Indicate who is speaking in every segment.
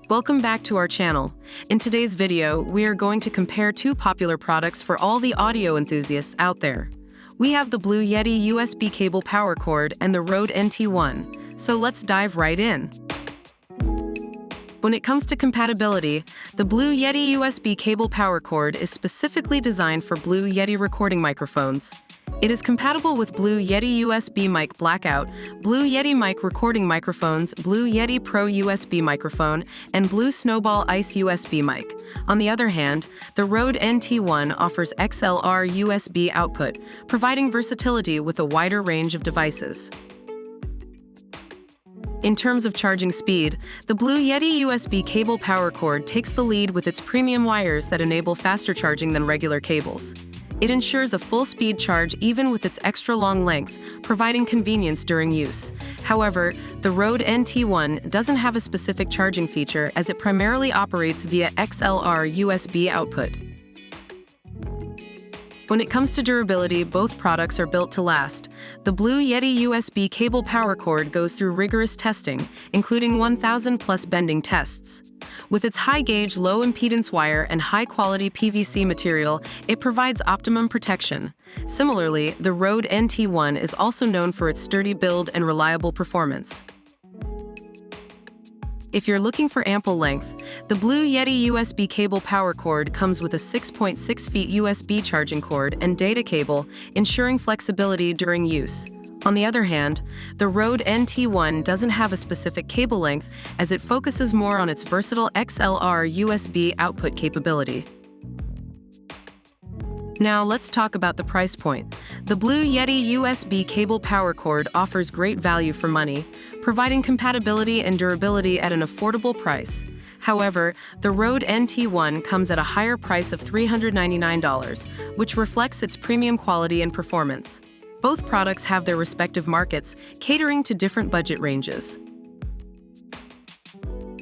Speaker 1: Welcome back to our channel. In today's video, we are going to compare two popular products for all the audio enthusiasts out there. We have the Blue Yeti USB cable power cord and the Rode NT1, so let's dive right in. When it comes to compatibility, the Blue Yeti USB cable power cord is specifically designed for Blue Yeti recording microphones. It is compatible with Blue Yeti USB mic blackout, Blue Yeti mic recording microphones, Blue Yeti Pro USB microphone, and Blue Snowball Ice USB mic. On the other hand, the Rode NT1 offers XLR USB output, providing versatility with a wider range of devices. In terms of charging speed, the Blue Yeti USB cable power cord takes the lead with its premium wires that enable faster charging than regular cables. It ensures a full-speed charge even with its extra long length, providing convenience during use. However, the Rode NT1 doesn't have a specific charging feature as it primarily operates via XLR USB output. When it comes to durability, both products are built to last. The Blue Yeti USB cable power cord goes through rigorous testing, including 1,000+ bending tests. With its high-gauge, low-impedance wire and high-quality PVC material, it provides optimum protection. Similarly, the Rode NT1 is also known for its sturdy build and reliable performance. If you're looking for ample length, the Blue Yeti USB cable power cord comes with a 6.6 feet USB charging cord and data cable, ensuring flexibility during use. On the other hand, the Rode NT1 doesn't have a specific cable length as it focuses more on its versatile XLR USB output capability. Now let's talk about the price point. The Blue Yeti USB cable power cord offers great value for money, providing compatibility and durability at an affordable price. However, the Rode NT1 comes at a higher price of $399, which reflects its premium quality and performance. Both products have their respective markets, catering to different budget ranges.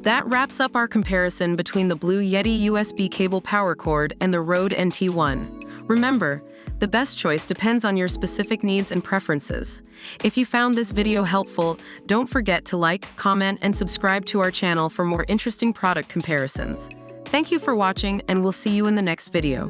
Speaker 1: That wraps up our comparison between the Blue Yeti USB cable power cord and the Rode NT1. Remember, the best choice depends on your specific needs and preferences. If you found this video helpful, don't forget to like, comment, and subscribe to our channel for more interesting product comparisons. Thank you for watching, and we'll see you in the next video.